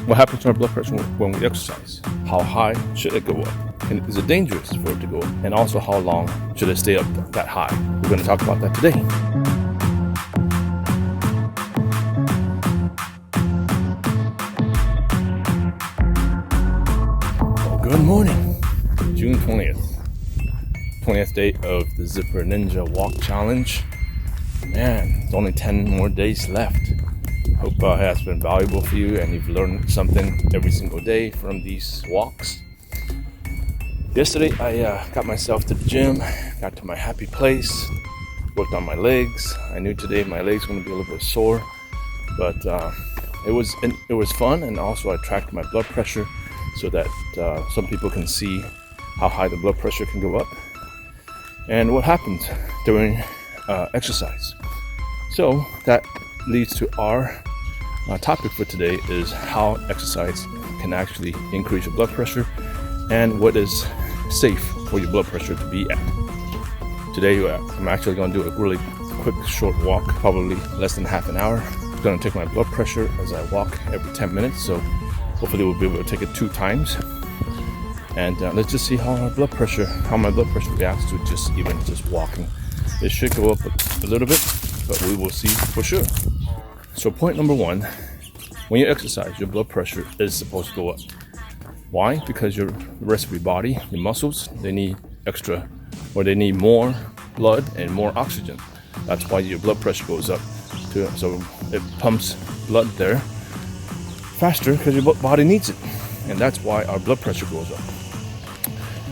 What happens to our blood pressure when we exercise? How high should it go up? And is it dangerous for it to go up? And also, how long should it stay up that high? We're going to talk about that today. Well, good morning. June 20th day of the Zipper Ninja Walk Challenge. Man, it's only 10 more days left. Hope it has been valuable for you and you've learned something every single day from these walks. Yesterday I got myself to the gym, got to my happy place, worked on my legs. I knew today my legs were going to be a little bit sore, but it was fun, and also I tracked my blood pressure so that some people can see how high the blood pressure can go up and what happens during exercise. So that leads to our topic for today is how exercise can actually increase your blood pressure and what is safe for your blood pressure to be at. Today I'm actually going to do a really quick short walk, probably less than half an hour. I'm going to take my blood pressure as I walk every 10 minutes, so hopefully we'll be able to take it 2 times. And let's just see how my blood pressure reacts to just walking. It should go up a little bit, but we will see for sure. So point number 1, when you exercise, your blood pressure is supposed to go up. Why? Because the rest of your body, your muscles, they need more blood and more oxygen. That's why your blood pressure goes up. So it pumps blood there faster because your body needs it. And that's why our blood pressure goes up.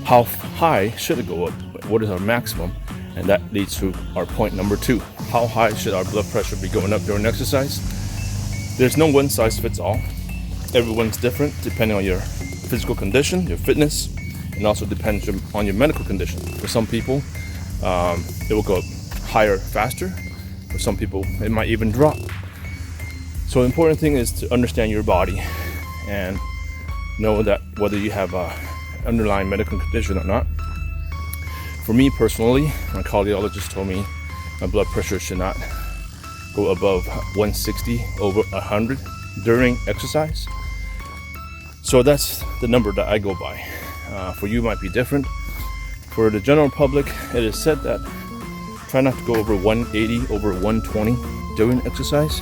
How high should it go up? What is our maximum? And that leads to our point number 2. How high should our blood pressure be going up during exercise? There's no one size fits all. Everyone's different depending on your physical condition, your fitness, and also depends on your medical condition. For some people, it will go up higher faster. For some people, it might even drop. So the important thing is to understand your body and know that whether you have an underlying medical condition or not. For me personally, my cardiologist told me my blood pressure should not go above 160 over 100 during exercise. So that's the number that I go by. For you, it might be different. For the general public, it is said that try not to go over 180 over 120 during exercise.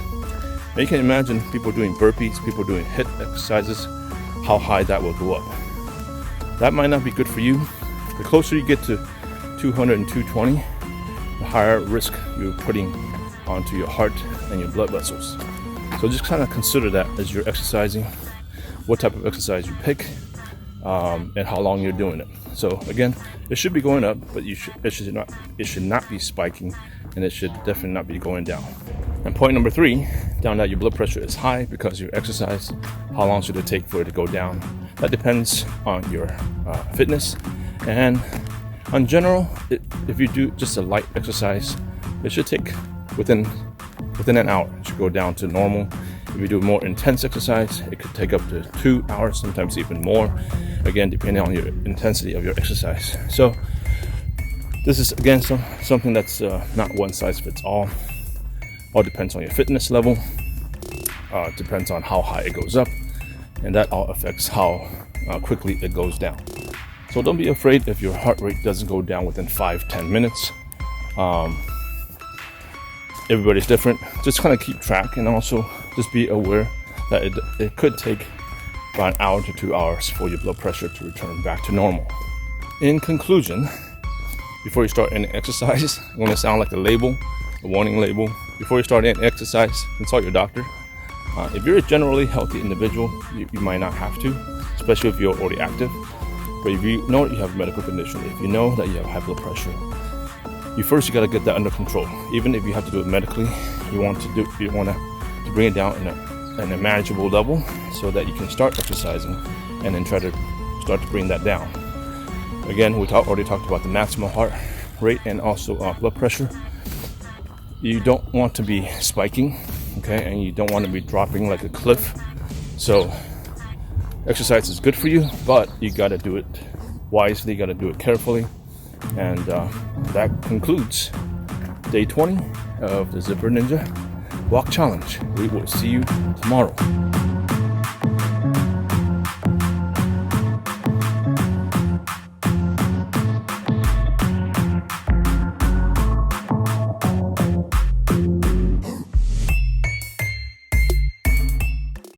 Now you can imagine people doing burpees, people doing HIIT exercises, how high that will go up. That might not be good for you. The closer you get to 200 and 220, the higher risk you're putting onto your heart and your blood vessels. So just kind of consider that as you're exercising, what type of exercise you pick, and how long you're doing it. So again, it should be going up, but it should not be spiking, and it should definitely not be going down. And point number 3, down that your blood pressure is high because you exercise, how long should it take for it to go down? That depends on your fitness, and in general, if you do just a light exercise, it should take within an hour. It should go down to normal. If you do more intense exercise, it could take up to 2 hours, sometimes even more. Again, depending on your intensity of your exercise. So this is again something that's not one size fits all. All depends on your fitness level. Depends on how high it goes up, and that all affects how quickly it goes down. So don't be afraid if your heart rate doesn't go down within 5-10 minutes. Everybody's different. Just kind of keep track, and also just be aware that it could take about an hour to 2 hours for your blood pressure to return back to normal. In conclusion, before you start any exercise, I want to sound like a warning label. Before you start any exercise, consult your doctor. If you're a generally healthy individual, you might not have to, especially if you're already active. But if you know that you have a medical condition, if you know that you have high blood pressure, you got to get that under control. Even if you have to do it medically, you want to bring it down in a manageable level so that you can start exercising and then try to start to bring that down. Again, we already talked about the maximum heart rate and also blood pressure. You don't want to be spiking, okay, and you don't want to be dropping like a cliff. So exercise is good for you, but you got to do it wisely, you got to do it carefully. And that concludes day 20 of the Zipper Ninja Walk Challenge. We will see you tomorrow.